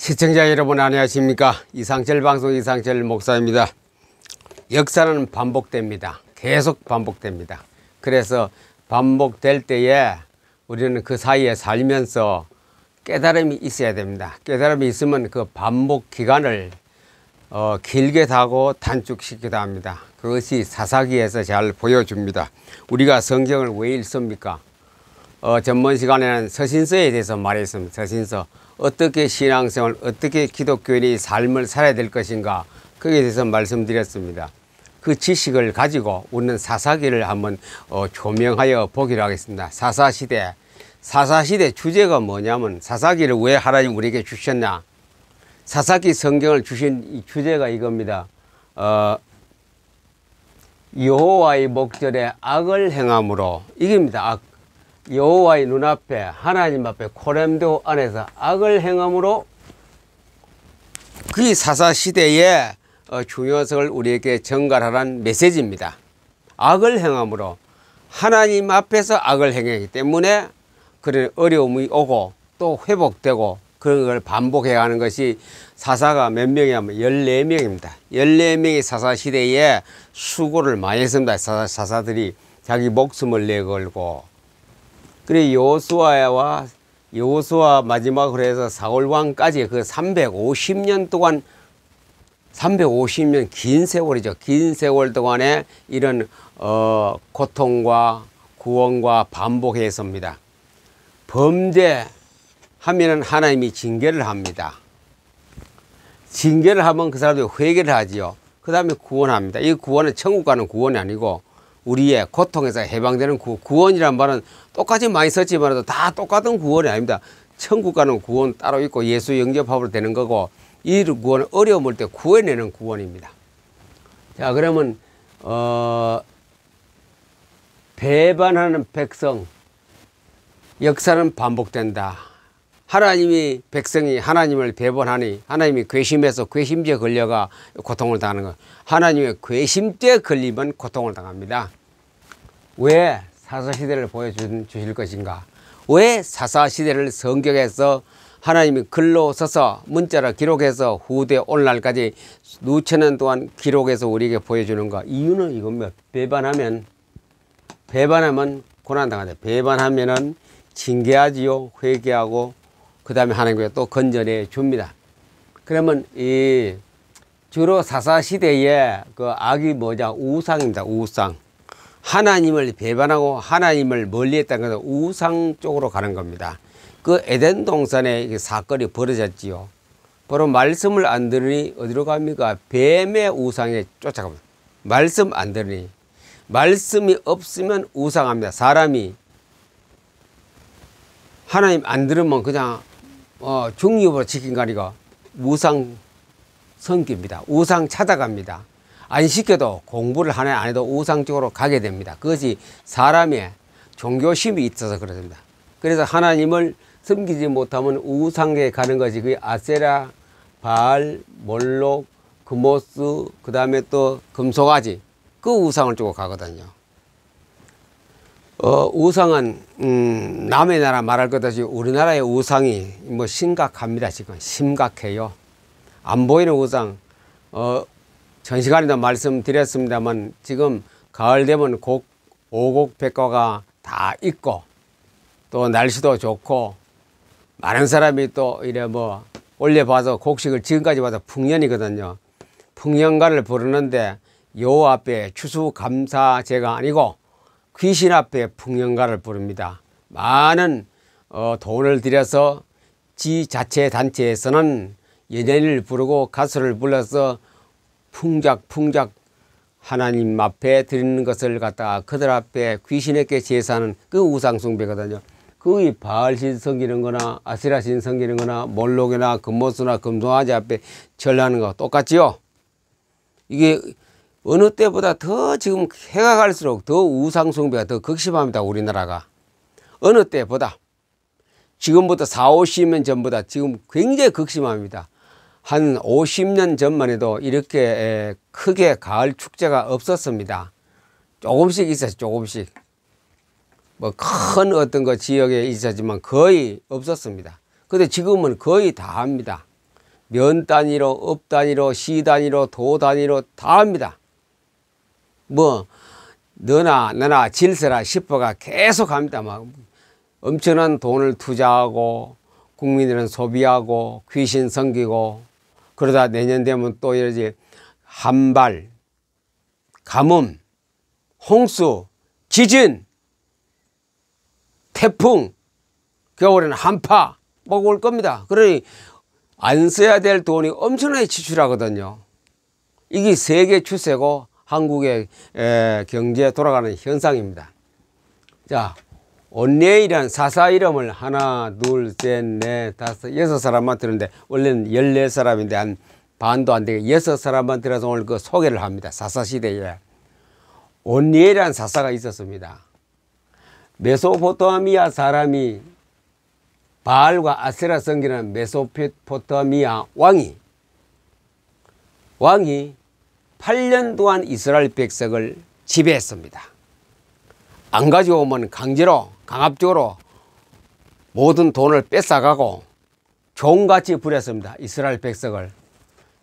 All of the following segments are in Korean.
시청자 여러분 안녕하십니까. 이상철 방송 이상철 목사입니다. 역사는 반복됩니다. 계속 반복됩니다. 그래서 반복될 때에 우리는 그 사이에 살면서 깨달음이 있어야 됩니다. 깨달음이 있으면 그 반복 기간을 길게 하고 단축시키기도 합니다. 그것이 사사기에서 잘 보여줍니다. 우리가 성경을 왜 읽습니까? 전번 시간에는 서신서에 대해서 말했습니다. 서신서. 어떻게 신앙생활, 어떻게 기독교인이 삶을 살아야 될 것인가, 거기에 대해서 말씀드렸습니다. 그 지식을 가지고 우리는 사사기를 한번 조명하여 보기로 하겠습니다. 사사시대 주제가 뭐냐면, 사사기를 왜 하나님 우리에게 주셨냐. 사사기 성경을 주신 이 주제가 이겁니다. 여호와의 목전에 악을 행함으로, 이깁니다. 악. 여호와의 눈앞에, 하나님 앞에, 코렘도 안에서 악을 행함으로, 그 사사시대의 중요성을 우리에게 전달하라는 메시지입니다. 악을 행함으로, 하나님 앞에서 악을 행하기 때문에 그런 어려움이 오고 또 회복되고 그런 걸 반복해야 하는 것이, 사사가 몇 명이 하면 14명입니다. 14명이 사사시대에 수고를 많이 했습니다. 사사들이 자기 목숨을 내걸고. 그래 여호수아 마지막으로 해서 사울왕까지 그 350년 동안, 350년 긴 세월이죠. 긴 세월 동안에 이런 고통과 구원과 반복했습니다. 범죄하면은 하나님이 징계를 합니다. 징계를 하면 그 사람들이 회개를 하지요. 그 다음에 구원합니다. 이 구원은 천국 가는 구원이 아니고 우리의 고통에서 해방되는 구원이란 말은 똑같이 많이 썼지만 다 똑같은 구원이 아닙니다. 천국 가는 구원 따로 있고 예수 영접하면 되는 거고, 이 구원은 어려움을 때 구해내는 구원입니다. 자, 그러면 배반하는 백성, 역사는 반복된다. 하나님이, 백성이 하나님을 배반하니 하나님이 괘씸해서 괘씸죄에 걸려가 고통을 당하는 것. 하나님의 괘씸죄에 걸리면 고통을 당합니다. 왜 사사시대를 보여주실 것인가? 왜 사사시대를 성경에서 하나님이 글로 써서 문자로 기록해서 후대 오늘날까지 수천년 동안 기록해서 우리에게 보여주는가? 이유는 이겁니다. 배반하면 고난당하다. 배반하면은 징계하지요. 회개하고 그 다음에 하나님께 또 건져내 줍니다. 그러면 이 주로 사사시대의 그 악이 뭐냐? 우상입니다. 우상. 하나님을 배반하고 하나님을 멀리했다는 것은 우상 쪽으로 가는 겁니다. 그 에덴 동산에 사건이 벌어졌지요. 바로 말씀을 안 들으니 어디로 갑니까? 뱀의 우상에 쫓아갑니다. 말씀 안 들으니. 말씀이 없으면 우상합니다. 사람이 하나님 안 들으면 그냥 중립으로 지킨 거 아니고 우상 섬깁니다. 우상 찾아갑니다. 안 시켜도, 공부를 하나 안 해도 우상 쪽으로 가게 됩니다. 그것이 사람의 종교심이 있어서 그렇습니다. 그래서 하나님을 섬기지 못하면 우상에 가는 것이 그 아세라, 바알, 몰록, 그모스, 그 다음에 또 금송아지, 그 우상을 쪽으로 가거든요. 우상은 남의 나라 말할 것 없이 우리나라의 우상이 뭐 심각합니다. 지금 심각해요. 안 보이는 우상. 전 시간에도 말씀드렸습니다만 지금 가을 되면 오곡백과가 다 있고 또 날씨도 좋고 많은 사람이 또 이래 뭐 올려봐서 곡식을 지금까지 봐서 풍년이거든요. 풍년가를 부르는데 요 앞에 추수감사제가 아니고 귀신 앞에 풍년가를 부릅니다. 많은 돈을 들여서 지자체 단체에서는 연예인을 부르고 가수를 불러서 풍작 하나님 앞에 드리는 것을 갖다가 그들 앞에 귀신에게 제사하는 그 우상숭배거든요. 그게 바알신 섬기는 거나 아세라신 섬기는 거나 몰록이나 금모스나 금송아지 앞에 절하는 거 똑같지요. 이게 어느 때보다 더 지금 해가 갈수록 더 우상숭배가 더 극심합니다. 우리나라가 어느 때보다 지금부터 40-50년 전보다 지금 굉장히 극심합니다. 한 50년 전만 해도 이렇게 크게 가을 축제가 없었습니다. 조금씩 있었어요. 조금씩. 뭐 큰 어떤 거 지역에 있었지만 거의 없었습니다. 근데 지금은 거의 다 합니다. 면 단위로, 업 단위로, 시 단위로, 도 단위로 다 합니다. 뭐 너나 나나 질서라 싶어가 계속 합니다. 막 엄청난 돈을 투자하고 국민들은 소비하고 귀신 섬기고 그러다 내년 되면 또 이러지 한발, 가뭄, 홍수, 지진, 태풍, 겨울에는 한파 뭐 올 겁니다. 그러니 안 써야 될 돈이 엄청나게 지출하거든요. 이게 세계 추세고 한국의 경제에 돌아가는 현상입니다. 자, 온리에이라는 사사 이름을 하나, 둘, 셋, 넷, 다섯, 여섯 사람만 들었는데 원래는 14사람인데 한 반도 안 되게 6사람만 들어서 오늘 그 소개를 합니다. 사사 시대에 온리에이라는 사사가 있었습니다. 메소포타미아 사람이 바알과 아세라 섬기는 메소포타미아 왕이 8년 동안 이스라엘 백성을 지배했습니다. 안 가지고 오면 강제로 강압적으로 모든 돈을 뺏어가고 종같이 부렸습니다. 이스라엘 백성을.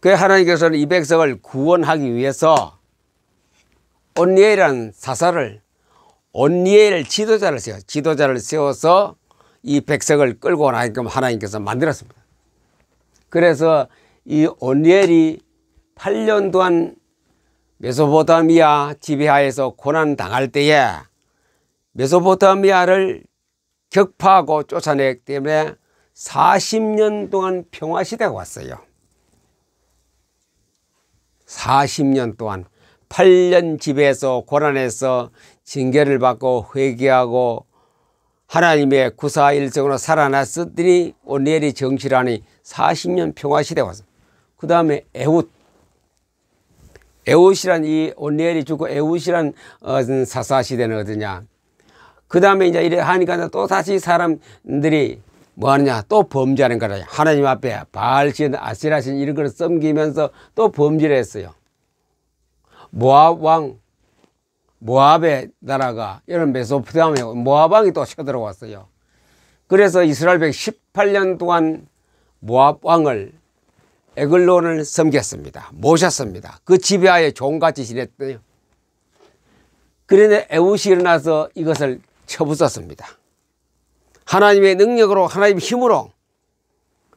그래서 하나님께서는 이 백성을 구원하기 위해서 온리엘이라는 사사를 온리엘 지도자를 세워서 이 백성을 끌고 나게끔 하나님께서 만들었습니다. 그래서 이 온리엘이 8년 동안 메소포타미아 지배하에서 고난 당할 때에 메소포타미아를 격파하고 쫓아내기 때문에 40년 동안 평화시대가 왔어요. 40년 동안 8년 지배해서 고난해서 징계를 받고 회개하고 하나님의 구사일성으로 살아났으니 온리엘이 정치라니 40년 평화시대가 왔어요. 그 다음에 에훗이란 이 온리엘이 죽고 에훗이란 사사시대는 어디냐. 그 다음에 이제 이래 하니까 또 다시 사람들이 뭐 하느냐. 또 범죄하는 거라. 하나님 앞에 바알신, 아세라신 이런 걸 섬기면서 또 범죄를 했어요. 모압 왕, 모압의 나라가 이런 메소포타미아 모압 왕이 또 쳐들어왔어요. 그래서 이스라엘 백 18년 동안 모압 왕을 에글론을 섬겼습니다. 모셨습니다. 그 지배하에 종같이 지냈더니 그런데 에훗이 일어나서 이것을 쳐부쉈습니다. 하나님의 능력으로 하나님의 힘으로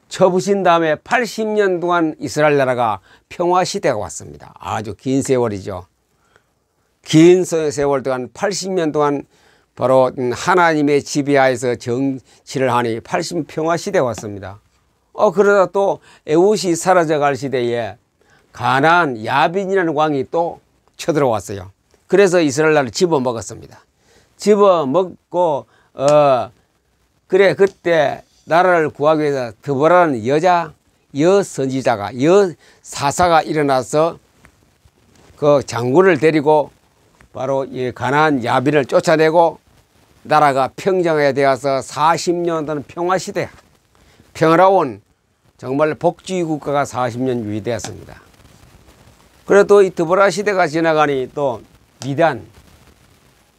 쳐부신 다음에 80년 동안 이스라엘 나라가 평화시대가 왔습니다. 아주 긴 세월이죠. 긴 세월 동안 80년 동안 바로 하나님의 지배하에서 정치를 하니 80 평화시대가 왔습니다. 그러다 또 에훗이 사라져갈 시대에 가나안 야빈이라는 왕이 또 쳐들어왔어요. 그래서 이스라엘 나라를 집어먹었습니다. 집어먹고 그래 그때 나라를 구하기 위해서 드보라는 여선지자가 여사사가 일어나서 그 장군을 데리고 바로 이 가나안 야빈을 쫓아내고 나라가 평정하게 되어서 40년 동안 평화시대 평화로운 정말 복지 국가가 40년 유지되었습니다. 그래도 이 드보라 시대가 지나가니 또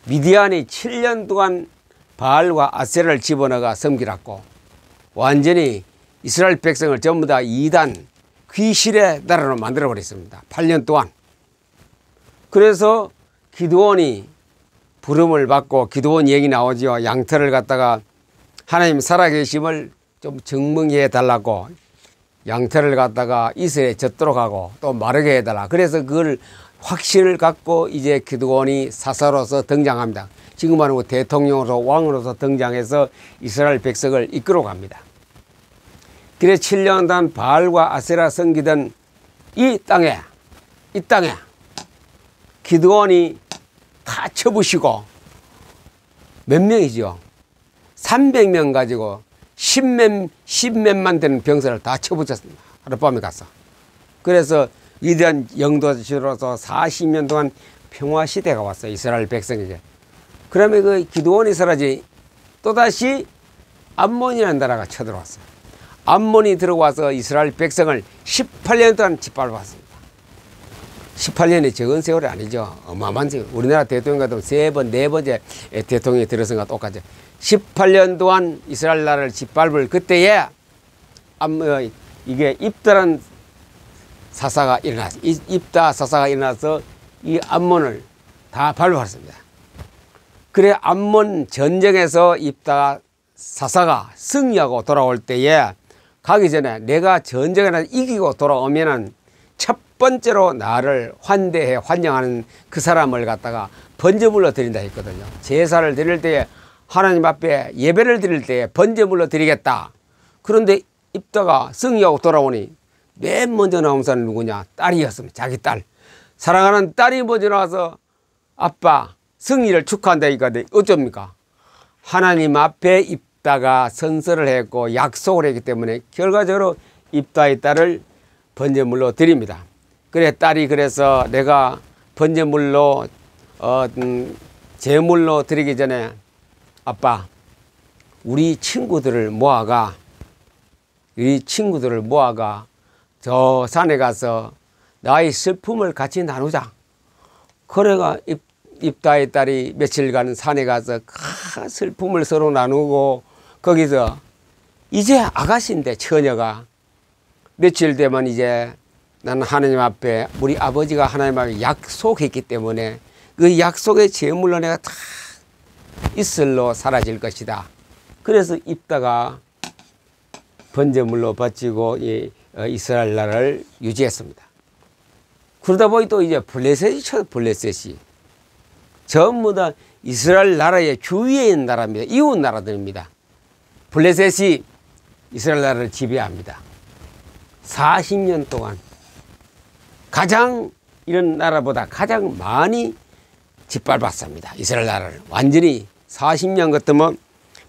미디안이 7년 동안 바알과 아세라를 집어넣어가 섬기랐고 완전히 이스라엘 백성을 전부 다 이단 귀신의 나라로 만들어 버렸습니다. 8년 동안. 그래서 기드온이 부름을 받고 기드온 얘기 나오죠. 양털을 갖다가 하나님 살아계심을 좀 증명해 달라고 양털을 갖다가 이슬에 젖도록 하고 또 마르게 해달라. 그래서 그걸 확신을 갖고 이제 기드온이 사사로서 등장합니다. 지금 말하는 대통령으로서 왕으로서 등장해서 이스라엘 백성을 이끌어 갑니다. 그래 7년 동안 바알과 아세라 섬기던 이 땅에 기드온이 다 쳐부시고 몇 명이죠? 300명 가지고 10몇만 되는 병사를 다 쳐부쳤습니다. 하룻밤에 가서. 그래서 위대한 영도시로서 40년 동안 평화시대가 왔어요. 이스라엘 백성에게. 그러면 그 기드온이 사라지니 또다시 암몬이라는 나라가 쳐들어왔어요. 암몬이 들어와서 이스라엘 백성을 18년 동안 짓밟았습니다. 18년이 적은 세월이 아니죠. 어마어마한 세월. 우리나라 대통령 같으면 3번, 4번째 대통령이 들어선 것과 똑같죠. 18년 동안 이스라엘 나라를 짓밟을 그때에 이게 입다란 사사가 일어났어요. 입다 사사가 일어나서 이 암몬을 다 밟아버렸습니다. 그래 암몬 전쟁에서 입다 사사가 승리하고 돌아올 때에 가기 전에 내가 전쟁에 나서 이기고 돌아오면은 첫 번째로 나를 환대해 환영하는 그 사람을 갖다가 번제물로 드린다 했거든요. 제사를 드릴 때에 하나님 앞에 예배를 드릴 때에 번제물로 드리겠다. 그런데 입다가 승리하고 돌아오니 맨 먼저 나온 사람이 누구냐? 딸이었습니다. 자기 딸. 사랑하는 딸이 먼저 나와서 아빠 승리를 축하한다니까 어쩝니까? 하나님 앞에 입다가 선서를 했고 약속을 했기 때문에 결과적으로 입다의 딸을 번제물로 드립니다. 그래 딸이 그래서 내가 번제물로 제물로 드리기 전에 아빠 우리 친구들을 모아가 저 산에 가서 나의 슬픔을 같이 나누자. 그래가 입다의 딸이 며칠간 산에 가서 큰 슬픔을 서로 나누고 거기서 이제 아가씨인데 처녀가 며칠 되면 이제 나는 하나님 앞에 우리 아버지가 하나님 앞에 약속했기 때문에 그 약속의 제물로 내가 다 이슬로 사라질 것이다. 그래서 입다가 번제물로 바치고 이스라엘 나라를 유지했습니다. 그러다 보니 또 이제 블레셋이 전부 다 이스라엘 나라의 주위에 있는 나라입니다. 이웃 나라들입니다. 블레셋이 이스라엘 나라를 지배합니다. 40년 동안 가장 이런 나라보다 가장 많이 짓밟았습니다. 이스라엘 나라를 완전히 40년 같으면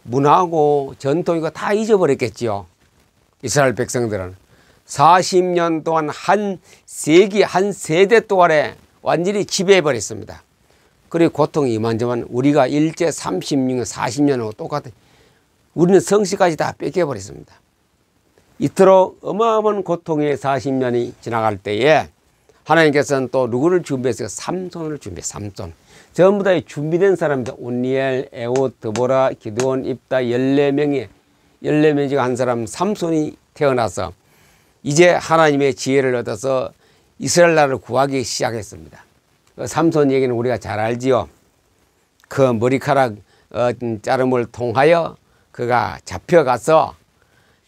문화고 전통이고 다 잊어버렸겠지요. 이스라엘 백성들은 40년 동안 한 세기 한 세대 동안에 완전히 지배해버렸습니다. 그리고 고통이 이만저만 우리가 일제 36년 40년하고 똑같아요. 우리는 성씨까지 다 뺏겨버렸습니다. 이토록 어마어마한 고통의 40년이 지나갈 때에 하나님께서는 또 누구를 준비했어요? 삼손을 준비했어요. 삼손. 전부 다 준비된 사람입니다. 온니엘, 에옷, 드보라, 기드온, 입다 14명이 14명 중 한 사람 삼손이 태어나서 이제 하나님의 지혜를 얻어서 이스라엘 나라를 구하기 시작했습니다. 삼손 얘기는 우리가 잘 알지요. 그 머리카락 자름을 통하여 그가 잡혀가서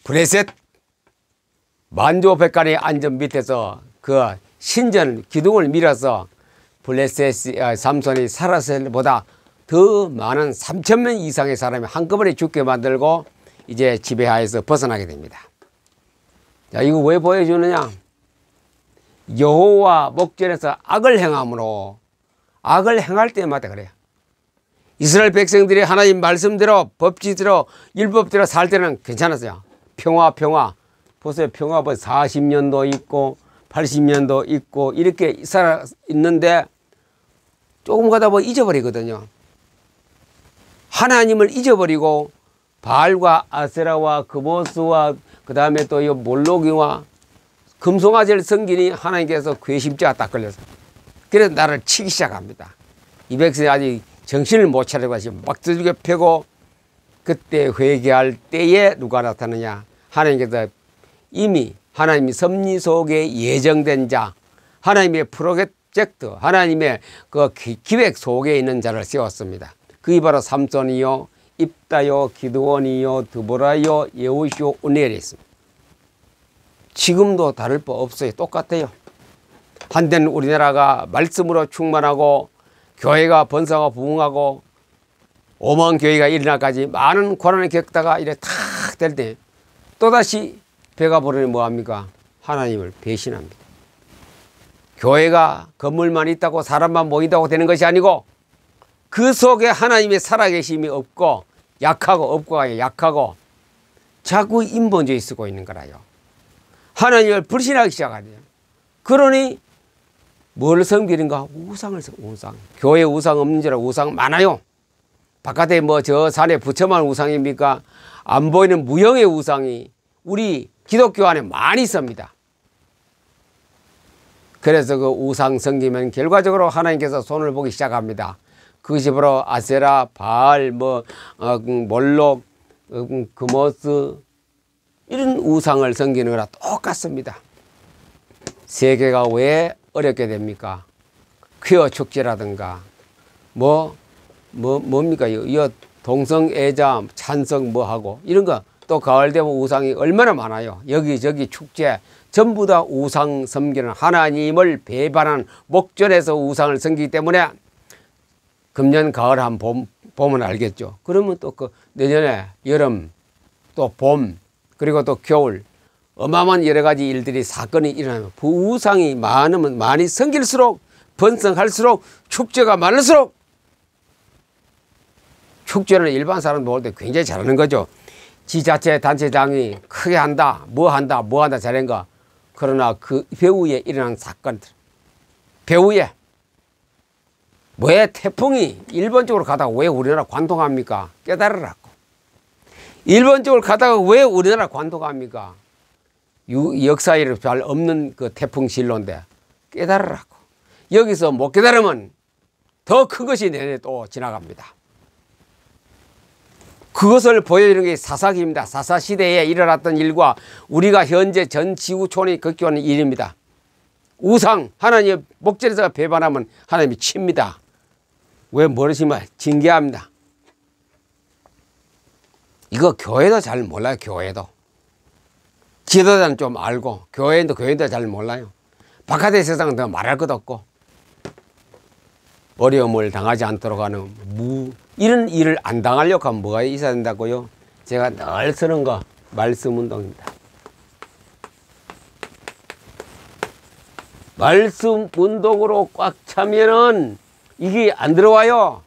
블레셋 만조백관의 안전 밑에서 그 신전 기둥을 밀어서 블레셋 삼손이 살았을 보다 더 많은 3,000명 이상의 사람이 한꺼번에 죽게 만들고 이제 지배하에서 벗어나게 됩니다. 자, 이거 왜 보여주느냐? 여호와 목전에서 악을 행함으로 악을 행할 때마다 그래요. 이스라엘 백성들이 하나님 말씀대로 법칙대로 율법대로 살 때는 괜찮았어요. 평화. 보세요. 평화 40년도 있고 80년도 있고 이렇게 살아 있는데 조금 가다 보면 잊어버리거든요. 하나님을 잊어버리고 바알과 아세라와 그모스와 그 다음에 또 이 몰로기와 금송아지를 섬기니 하나님께서 궤십자가 딱 걸려서 그래서 나를 치기 시작합니다. 이 백성이 아직 정신을 못 차리고 막 두들겨 패고 그때 회개할 때에 누가 나타나냐? 하나님께서 이미 하나님이 섭리 속에 예정된 자, 하나님의 프로젝트, 하나님의 그 기획 속에 있는 자를 세웠습니다. 그게 바로 삼손이요, 입다요, 기드온이요, 드보라요, 예후시오, 온니엘이 있습니다. 지금도 다를 바 없어요. 똑같아요. 한때는 우리나라가 말씀으로 충만하고 교회가 번성하고 부흥하고 오만 교회가 일어나까지 많은 고난을 겪다가 이래 탁 될 때 또다시 배가 부르니 뭐합니까? 하나님을 배신합니다. 교회가 건물만 있다고 사람만 모인다고 되는 것이 아니고 그 속에 하나님의 살아계심이 없고 약하고 자꾸 인본주의 쓰고 있는 거라요. 하나님을 불신하기 시작하네요. 그러니 뭘 섬기는가? 우상을 우상. 교회 우상 없는 줄 알고 우상 많아요. 바깥에 뭐 저 산에 부처만 우상입니까? 안 보이는 무형의 우상이 우리 기독교 안에 많이 있습니다. 그래서 그 우상 섬기면 결과적으로 하나님께서 손을 보기 시작합니다. 그것이 바로 아세라, 바알, 몰록, 그모스, 이런 우상을 섬기는 거랑 똑같습니다. 세계가 왜 어렵게 됩니까? 퀴어 축제라든가 뭡니까? 이 동성애자 찬성 뭐하고 이런 거 또 가을 되면 우상이 얼마나 많아요. 여기저기 축제 전부 다 우상 섬기는 하나님을 배반한 목전에서 우상을 섬기기 때문에 금년 가을 한번 보면 알겠죠. 그러면 또 그 내년에 여름 또 봄 그리고 또 겨울 어마어마한 여러 가지 일들이 사건이 일어나면 그 우상이 많으면 많이 섬길수록 번성할수록 축제가 많을수록 축제는 일반 사람 모을 때 굉장히 잘하는 거죠. 지자체 단체장이 크게 한다 뭐 한다 잘한 거. 그러나 그 배후에 일어난 사건들 배후에 왜 태풍이 일본 쪽으로 가다가 왜 우리나라 관통합니까? 깨달으라고. 일본 쪽으로 가다가 왜 우리나라 관통합니까? 역사에 잘 없는 그 태풍 진로인데 깨달으라고. 여기서 못 깨달으면 더 큰 것이 내년에 또 지나갑니다. 그것을 보여주는 게 사사기입니다. 사사시대에 일어났던 일과 우리가 현재 전 지구촌이 겪어오는 일입니다. 우상, 하나님 목전에서 배반하면 하나님이 칩니다. 왜 모르시면 징계합니다. 이거 교회도 잘 몰라요. 교회도. 지도자는 좀 알고 교회도 잘 몰라요. 바깥의 세상은 더 말할 것도 없고 어려움을 당하지 않도록 하는 이런 일을 안 당하려고 하면 뭐가 있어야 된다고요? 제가 늘 쓰는 거 말씀 운동입니다. 말씀 운동으로 꽉 차면은 이게 안 들어와요.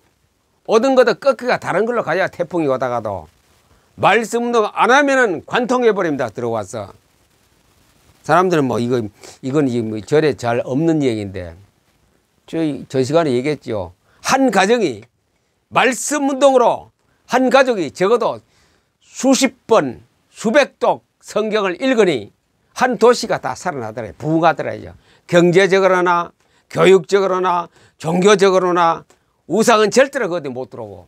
얻은 것도 꺾기가 다른 걸로 가야 태풍이 오다가도. 말씀 운동 안 하면은 관통해 버립니다. 들어와서. 사람들은 뭐 이건 뭐 절에 잘 없는 얘기인데 저 시간에 얘기했죠. 한 가정이 말씀 운동으로 한 가족이 적어도 수십 번, 수백 독 성경을 읽으니 한 도시가 다 살아나더래요. 부흥하더래요. 경제적으로나 교육적으로나 종교적으로나 우상은 절대로 거기 못 들어오고.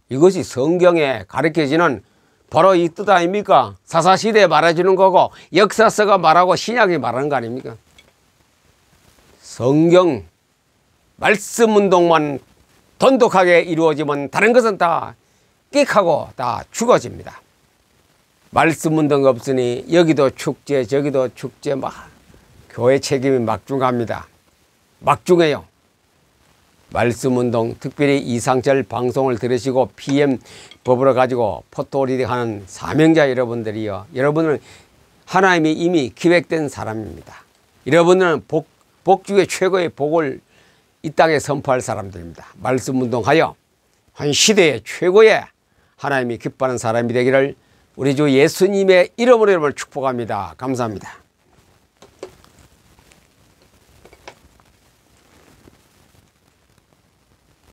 이것이 성경에 가르쳐지는 바로 이 뜻 아닙니까? 사사시대에 말해주는 거고 역사서가 말하고 신약이 말하는 거 아닙니까? 성경 말씀 운동만 돈독하게 이루어지면 다른 것은 다 끽하고 다 죽어집니다. 말씀 운동 없으니 여기도 축제 저기도 축제 막 교회 책임이 막중합니다. 막중해요. 말씀 운동 특별히 이상철 방송을 들으시고 PM 법으로 가지고 포토리딩 하는 사명자 여러분들이요. 여러분은 하나님이 이미 기획된 사람입니다. 여러분은 복 중에 최고의 복을 이 땅에 선포할 사람들입니다. 말씀 운동하여 한 시대의 최고의 하나님이 기뻐하는 사람이 되기를 우리 주 예수님의 이름으로 여러분을 축복합니다. 감사합니다.